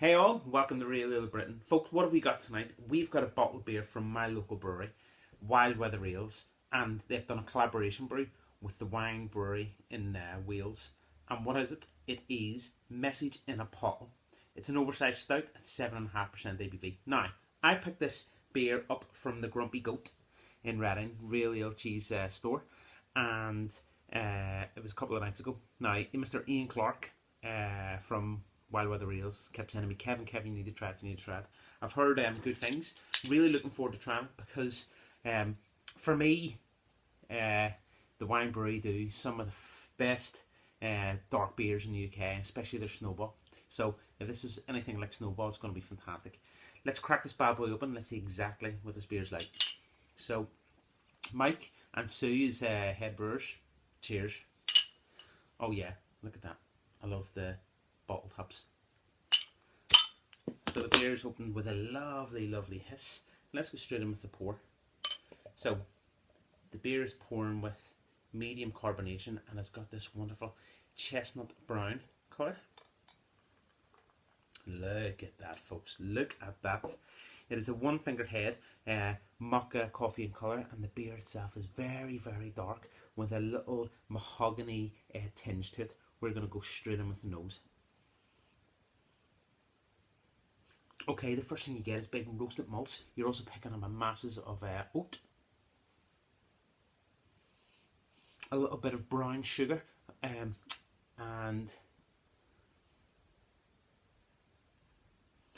Hey all, welcome to Real Little Britain. Folks, what have we got tonight? We've got a bottled beer from my local brewery, Wild Weather Ales, and they've done a collaboration brew with the Waen Brewery in Wales. And what is it? It is Message in a Potel. It's an oversized stout at 7.5% ABV. Now, I picked this beer up from the Grumpy Goat in Reading, Real Ale Cheese store, and it was a couple of nights ago. Now, Mr. Ian Clark from Wild Weather Ales kept saying to me, Kevin, you need to try it, you need to try it. I've heard good things. Really looking forward to trying it because for me, the Wine Brewery do some of the best dark beers in the UK, especially their Snowball. So if this is anything like Snowball, it's going to be fantastic. Let's crack this bad boy open. Let's see exactly what this beer's like. So Mike and Sue is head brewers. Cheers. Oh yeah, look at that. I love the bottle tops. So the beer is opened with a lovely, lovely hiss. Let's go straight in with the pour. So the beer is pouring with medium carbonation and it's got this wonderful chestnut brown colour. Look at that, folks. Look at that. It is a one finger head, mocha coffee in colour, and the beer itself is very, very dark with a little mahogany tinge to it. We're going to go straight in with the nose. Okay, the first thing you get is big roasted malts. You're also picking up masses of oat, a little bit of brown sugar, and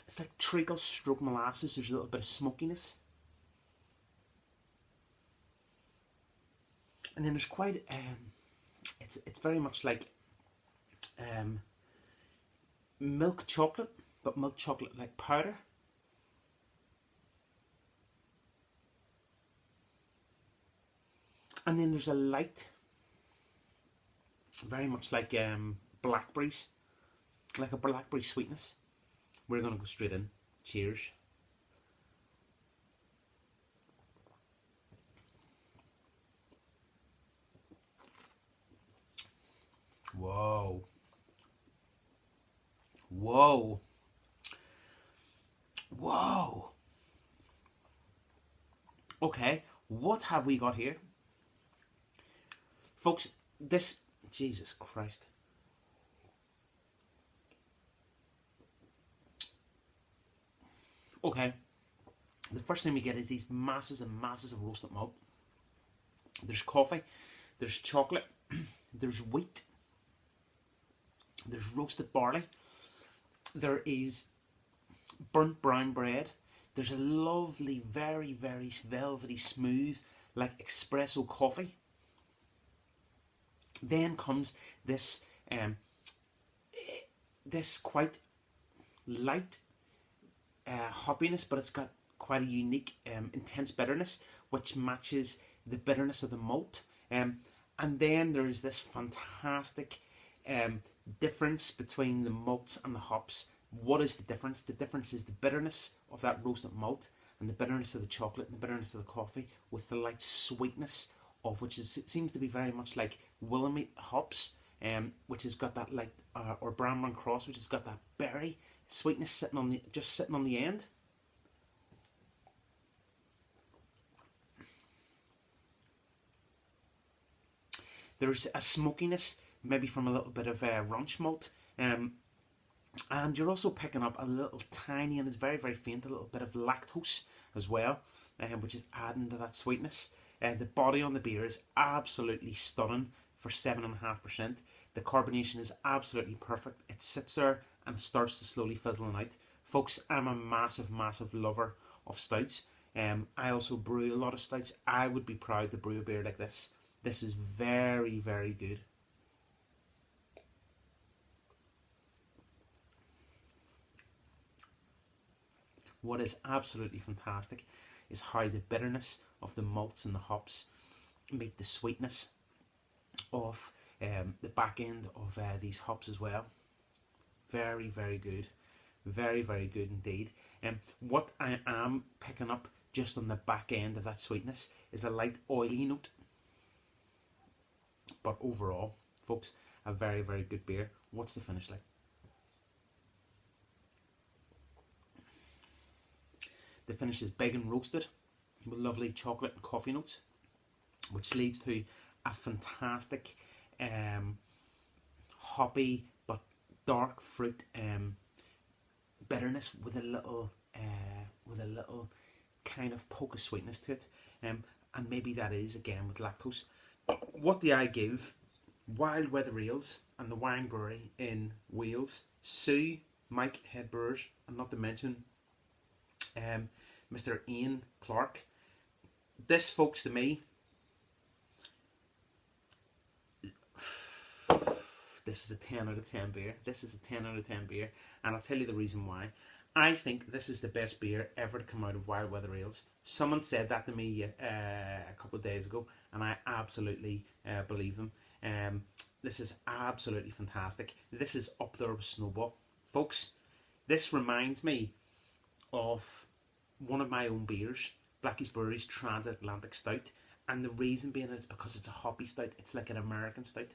it's like treacle stroke molasses. There's a little bit of smokiness, and then there's quite it's very much like milk chocolate, but milk chocolate like powder. And then there's a light, very much like blackberries, like a blackberry sweetness. We're going to go straight in. Cheers. Whoa. Whoa. Whoa. Okay, what have we got here? Folks, this, Jesus Christ. Okay, the first thing we get is these masses and masses of roasted malt. There's coffee, there's chocolate, there's wheat, there's roasted barley, there is burnt brown bread, there's a lovely, very, very velvety smooth, like espresso coffee. Then comes this this quite light hoppiness, but it's got quite a unique intense bitterness which matches the bitterness of the malt, and then there's this fantastic difference between the malts and the hops. What is the difference? The difference is the bitterness of that roasted malt and the bitterness of the chocolate and the bitterness of the coffee with the light sweetness of which is, it seems to be very much like Willamette hops, which has got that light, or Brown Run Cross, which has got that berry sweetness sitting on the end. There's a smokiness, maybe from a little bit of ranch malt, and you're also picking up a little tiny, and it's very, very faint, a little bit of lactose as well, which is adding to that sweetness. The body on the beer is absolutely stunning for 7.5%. The carbonation is absolutely perfect. It sits there and starts to slowly fizzle out. Folks, I'm a massive, massive lover of stouts. I also brew a lot of stouts. I would be proud to brew a beer like this. This is very, very good. What is absolutely fantastic is how the bitterness of the malts and the hops meet the sweetness of the back end of these hops as well. Very, very good. Very, very good indeed. What I am picking up just on the back end of that sweetness is a light oily note. But overall, folks, a very, very good beer. What's the finish like? The finish is big and roasted with lovely chocolate and coffee notes, which leads to a fantastic hoppy but dark fruit bitterness with a little kind of poke of sweetness to it, and maybe that is again with lactose. What do I give Wild Weather Ales and the Waen Brewery in Wales? Sue, Mike, head brewers, and not to mention Mr. Ian Clark. This, folks, to me, this is a 10 out of 10 beer. This is a 10 out of 10 beer, and I'll tell you the reason why. I think this is the best beer ever to come out of Wild Weather Ales. Someone said that to me a couple of days ago, and I absolutely believe them. This is absolutely fantastic. This is up there with Snowball. Folks, this reminds me of one of my own beers, Blackie's Brewery's Transatlantic Stout, and the reason being is because it's a hoppy stout. It's like an American stout.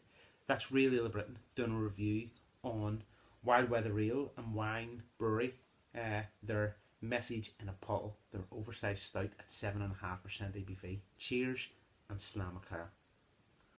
That's Real Ale Britain doing a review on Wild Weather Ale and Waen Brewery. Their message in a Potel, their oversized stout at 7.5% ABV. Cheers and Slamacara.